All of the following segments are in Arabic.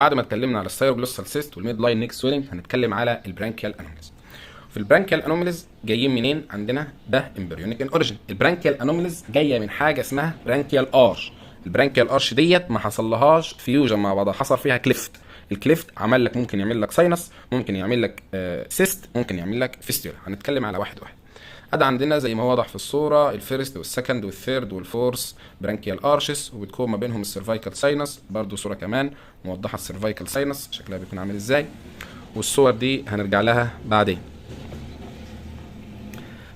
بعد ما اتكلمنا على الثايروجلوسال سيست والميد لاين نيك سويلنج هنتكلم على البرانكيال انوميليز. في البرانكيال انوميليز جايين منين؟ عندنا ده امبريونيك ان اوريجين. البرانكيال انوميليز جايه من حاجه اسمها برانكيال ارش. البرانكيال ارش ديت ما حصلهاش فيوجن مع بعضها، حصل فيها كليفت. الكليفت عمل لك، ممكن يعمل لك ساينس، ممكن يعمل لك سيست، ممكن يعمل لك فيستولا. هنتكلم على واحد واحد. ادي عندنا زي ما واضح في الصوره الفيرست والسكند والثيرد والفورث برانكيال ارشز، وبتكون ما بينهم السيرفايكال ساينس. برضو صوره كمان موضحه السيرفايكال ساينس شكلها بيكون عامل ازاي، والصور دي هنرجع لها بعدين.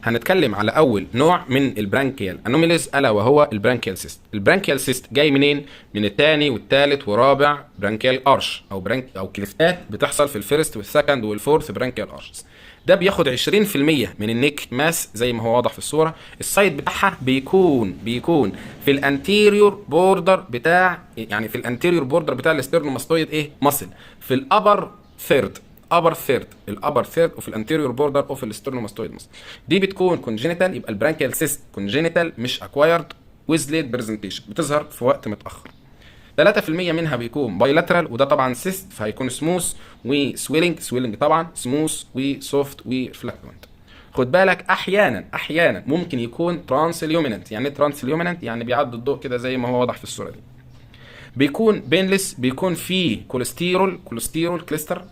هنتكلم على اول نوع من البرانكيال انوميليز الا وهو البرانكيال سيست. البرانكيال سيست جاي منين؟ من الثاني والثالث ورابع برانكيال ارش او كليفتات بتحصل في الفيرست والسكند والفورث برانكيال ارشز. ده بياخد 20% من النيك ماس زي ما هو واضح في الصوره. السايد بتاعها بيكون في الانتيريور بوردر بتاع، يعني في الانتيريور بوردر بتاع الاسترنوماستويد ماسل، في الابر ثيرد الابر ثيرد وفي الانتيريور بوردر اوف الاسترنوماستويد ماسل. دي بتكون كونجينيتال، يبقى البرانكيال سيست كونجينيتال مش اكوايرد ويز ليت برزنتيشن، بتظهر في وقت متاخر. 3% منها بيكون بايلاترال، وده طبعا سيست، فهيكون سموث وسويلنج طبعا سموث وسوفت وريفلكتوينت. خد بالك احيانا ممكن يكون ترانسليوميننت. يعني ايه ترانسليوميننت؟ يعني بيعدي الضوء كده زي ما هو واضح في الصوره دي. بيكون بينلس، بيكون فيه كوليسترول كليستر.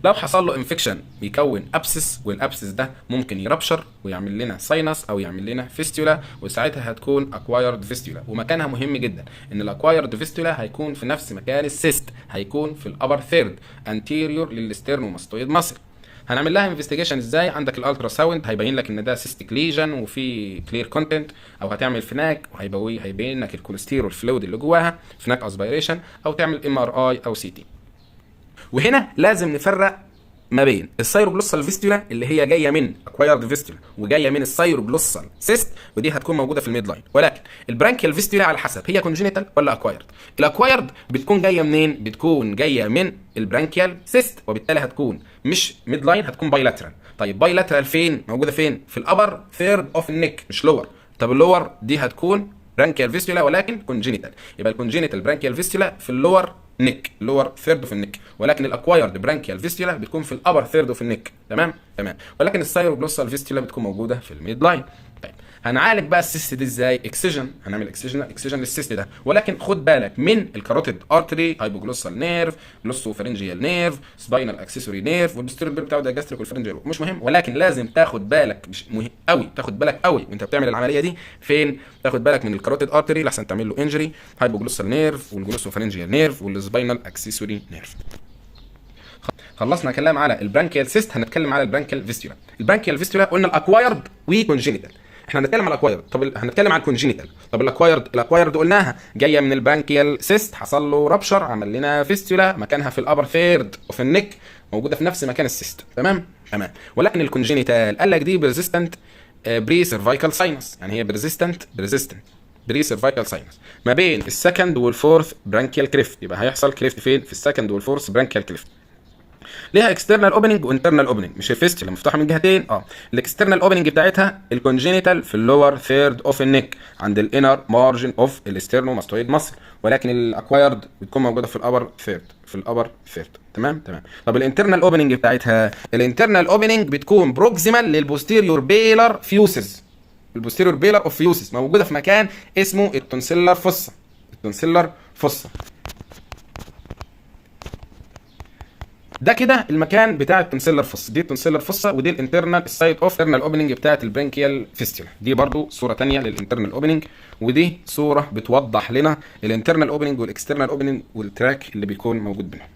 لو حصل له انفكشن بيكون ابسس، والابسس ده ممكن يربشر ويعمل لنا ساينس او يعمل لنا فيستولا، وساعتها هتكون اكوايرد فيستولا. ومكانها مهم جدا ان الاكوايرد فيستولا هيكون في نفس مكان السيست، هيكون في الابر ثيرد انتيريور للاسترنوماستويد ماسل. هنعمل لها انفستيجيشن ازاي؟ عندك الالترا ساوند هيبين لك ان ده سيستيك ليجن وفي كلير كونتنت، او هتعمل فناك وهيبين لك الكوليسترول فلويد اللي جواها فناك اسبيريشن، او تعمل ام ار اي او سي تي. وهنا لازم نفرق ما بين الثايروجلوسال فيستولا اللي هي جايه من اكوايرد فيستولا وجايه من الثايروجلوسال سيست، ودي هتكون موجوده في الميد لاين. ولكن البرانكيال فيستولا على حسب هي كونجينيتال ولا اكوايرد. الاكوايرد بتكون جايه منين؟ بتكون جايه من البرانكيال سيست، وبالتالي هتكون مش ميد لاين، هتكون بايلاترال. طيب بايلاترال فين موجوده؟ فين؟ في الابر ثيرد اوف النيك مش لور. طب اللور دي هتكون برانكيال فيستولا ولكن كونجينيتال، يبقى الكونجينيتال برانكيال فيستولا في اللور نيك، لور ثيرد اوف النيك. ولكن الاكوايرد برانكيال فيستولا بتكون في الابر ثيرد اوف النيك. تمام. ولكن الثايروجلوسال فيستولا بتكون موجوده في الميد لاين. طيب هنعالج بقى السيست دي ازاي؟ اكسجن، هنعمل اكسجن للسيست ده. ولكن خد بالك من الكاروتيد ارتري، هايبوجلوسال نيرف، جلوسوفارنجيال نيرف، سباينال اكسسوري نيرف، والبوستيريور بتاعه ده جاستريك والفارنجيال. مش مهم، ولكن لازم تاخد بالك، مش مهم قوي، تاخد بالك قوي وانت بتعمل العمليه دي. فين؟ تاخد بالك من الكاروتيد ارتري لحسن تعمل له انجري، هايبوجلوسال نيرف والجلوسوفارنجيال نيرف والسباينال اكسسوري نيرف. خلصنا كلام على البرانكيال سيست، هنتكلم على البرانكيال فيستولا. البرانكيال فيستولا قلنا الاكوايرد وكونجينيتال. احنا هنتكلم على الاكوايرد، طب هنتكلم على الكونجينيتال. طب الاكوايرد قلناها جايه من البرانكيال سيست، حصل له رابشر عمل لنا فيستولا، مكانها في الابر ثيرد اوف النيك، موجوده في نفس مكان السيست. تمام. ولكن الكونجينيتال قال لك دي بريزيستنت بري سيرفايكال ساينس، يعني هي بريزيستنت بري سيرفايكال ساينس ما بين السكند والفورث برانكيال كليفت. يبقى هيحصل كليفت فين؟ في السكند والفورث برانكيال كليفت. ليها اكسترنال اوبننج وانترنال اوبننج، مش الفيستولا مفتوحه من جهتين. الاكسترنال اوبننج بتاعتها الكونجينيتال في اللور ثيرد اوف النيك عند الانر مارجن اوف الاسترنوماستويد ماسل، ولكن الاكوايرد بتكون موجوده في الابر ثيرد. تمام. طب الانترنال اوبننج بتاعتها، الانترنال اوبننج بتكون بروكسيمال للبوستيريور بيلر فيوسز. البوستيريور بيلر اوف فيوسز موجوده في مكان اسمه التونسيلر فوسا. ده كده المكان بتاع التونسيلر فوسا، دي التونسيلر فوسا، ودي الانترنال السايت اوف انترنال اوبننج بتاعه البرانكيال فيستولا. دي برضو صوره ثانيه للانترنال اوبننج، ودي صوره بتوضح لنا الانترنال اوبننج والاكسترنال اوبننج والتراك اللي بيكون موجود بينهم.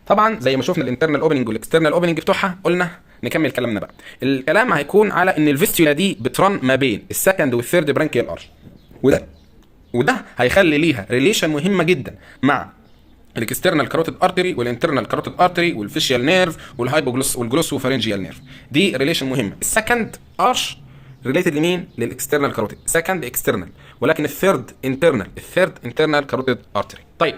طبعا زي ما شفنا الانترنال اوبننج والاكسترنال اوبننج بتوعها، قلنا نكمل كلامنا بقى. الكلام هيكون على ان الفيستولا دي بترن ما بين السكند والثيرد برانكيال ارش، وده هيخلي ليها ريليشن مهمه جدا مع الاكسترنال كاروتيد ارتري والانترنال كاروتيد ارتري والفيشيال نيرف والجلوسوفارنجيال نيرف. دي ريليشن مهمه. السكند ارش ريليتد لمين؟ للاكسترنال كاروتيد، سكند اكسترنال، ولكن الثيرد انترنال كاروتيد ارتري. طيب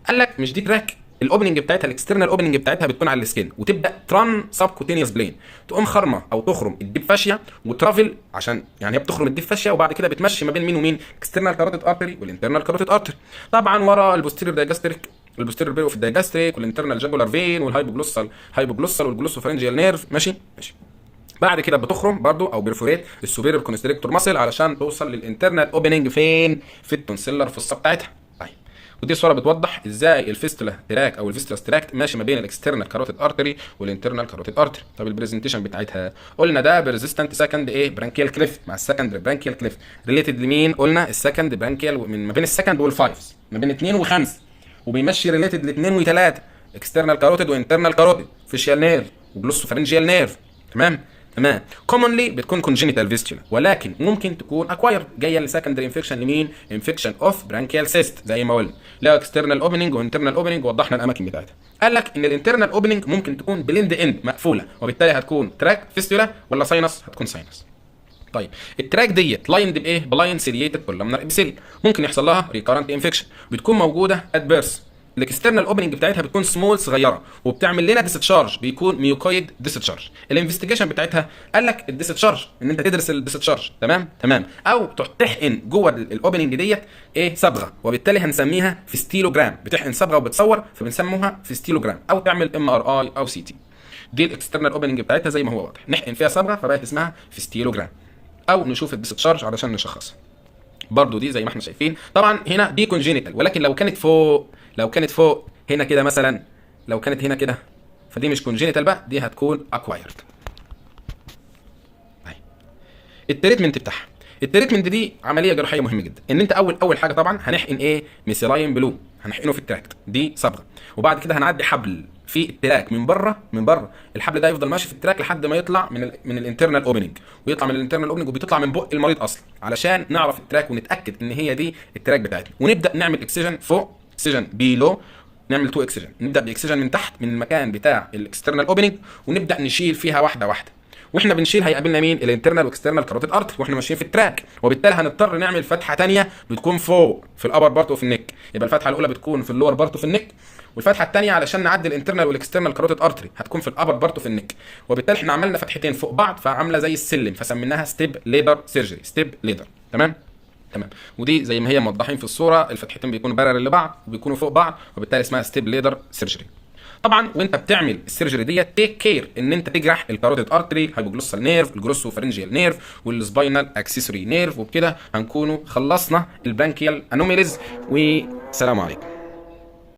قال لك مش دي تراك الاوبننج بتاعتها الاكسترنال اوبننج بتاعتها بتكون على السكين، وتبدا تران سبكوتينيوس بلين، تقوم خرمه او تخرم الديب فاشيا وترافل، عشان يعني هي بتخرم الديب فاشيا وبعد كده بتمشي ما بين مين ومين، اكسترنال كاروتيد ارتري والانترنال كاروتيد ارتري. طبعا ورا البوستيريور دايجاستريك، البوستيريور بيرو في الدايجاستريك، والانترنال جاجولار فين، والهايبوجلوسال والجلوسوفرنجيال نيرف. ماشي. بعد كده بتخرم برضو او بيرفوريت السوبيريور كونستريكتور ماسل علشان توصل للانترنال اوبننج فين، في التونسيلر فوسا بتاعتها. طيب، ودي صوره بتوضح ازاي الفيستولا تراك او الفيستولا ستراكت ماشي ما بين الاكسترنال كاروتيد ارتري والانترنال كاروتيد ارتري. طب البرزنتيشن بتاعتها قلنا ده بريزيستنت سكند برانكيال كليفت مع السكندري برانكيال كليفت ريليتد لمين؟ قلنا السكند برانكيال من ما بين السكند والفايفز، ما بين 2 و5، وبيمشي ريليتد ل2 و3، اكسترنال كاروتيد وانترنال كاروتيد، فيشيال نيرف وجلوسوفرنجيال نيرف. تمام. كومونلي بتكون كونجينيتال فيستولا، ولكن ممكن تكون اكوايرد جايه لسكندري انفكشن لمين؟ انفكشن اوف برانكيال سيست زي ما قلنا، لا اكسترنال اوبننج وانترنال اوبننج، وضحنا الاماكن بتاعتها. قال لك ان الانترنال اوبننج ممكن تكون بليند اند مقفوله، وبالتالي هتكون تراك فيستولا ولا ساينس؟ هتكون ساينس. طيب التراك ديت لايند بايه؟ بلاين سيلييتد كولومنر ابيثيليوم، ممكن يحصل لها ريكارنت انفكشن، بتكون موجوده ات بيرث. الاكسترنال اوبننج بتاعتها بتكون سمول صغيره، وبتعمل لنا ديستشارج، بيكون ميوكويد ديستشارج. الانفستيجيشن بتاعتها قال لك الديستشارج ان انت تدرس الديستشارج. تمام. او تحقن جوه الاوبننج ديت صبغه، وبالتالي هنسميها فيستيلوجرام، بتحقن صبغه وبتصور فبنسموها فيستيلوجرام، او تعمل MRI او CT. دي الاكسترنال اوبننج بتاعتها زي ما هو واضح، نحقن فيها صبغه فبقت اسمها فيستيلوجرام، او نشوف الديستشارج علشان نشخصها. برضو دي زي ما احنا شايفين. طبعا هنا دي كونجينيتال، ولكن لو كانت فوق هنا كده مثلا، لو كانت هنا كده، فدي مش كونجينيتال بقى، دي هتكون اكوايرد. التريتمنت بتاعها، التريتمنت دي عمليه جراحيه مهمه جدا. ان انت اول حاجه طبعا هنحقن ميثيلاين بلو، هنحقنه في التراكت، دي صبغه، وبعد كده هنعدي حبل في التراك من بره. الحبل ده يفضل ماشي في التراك لحد ما يطلع من الانترنال اوبننج، ويطلع من الانترنال اوبننج وبيطلع من بق المريض اصلا، علشان نعرف التراك ونتاكد ان هي دي التراك بتاعتنا، ونبدا نعمل اكسجن فوق، اكسجن بيلو، نعمل 2 اكسجن، نبدا باكسجن من تحت من المكان بتاع الاكسترنال اوبننج، ونبدا نشيل فيها واحده. واحنا بنشيل هيقابلنا مين؟ الانترنال واكسترنال كاروتيد ارتري، واحنا ماشيين في التراك، وبالتالي هنضطر نعمل فتحه ثانيه بتكون فوق في الابر بارت اوف النك. يبقى الفتحه الاولى بتكون في اللور بارت اوف النك، والفتحه الثانيه علشان نعدي الانترنال والاكسترنال كاروتيد ارتري هتكون في الابر بارت اوف النك، وبالتالي احنا عملنا فتحتين فوق بعض فعامله زي السلم، فسميناها ستيب ليدر سيرجري، ستيب ليدر. تمام. ودي زي ما هي موضحين في الصوره، الفتحتين بيكونوا بارل لبعض وبيكونوا فوق بعض، وبالتالي اسمها ستيب ليدر سيرجري. طبعا وانت بتعمل السيرجري ديت تيك كير ان انت تجرح الكاروتيد ارتري، الهايبوجلوسال نيرف، الجلوسوفرنجيال نيرف، والسباينال اكسسوري نيرف. وبكده هنكونوا خلصنا البرانكيال انوميليز، والسلام عليكم.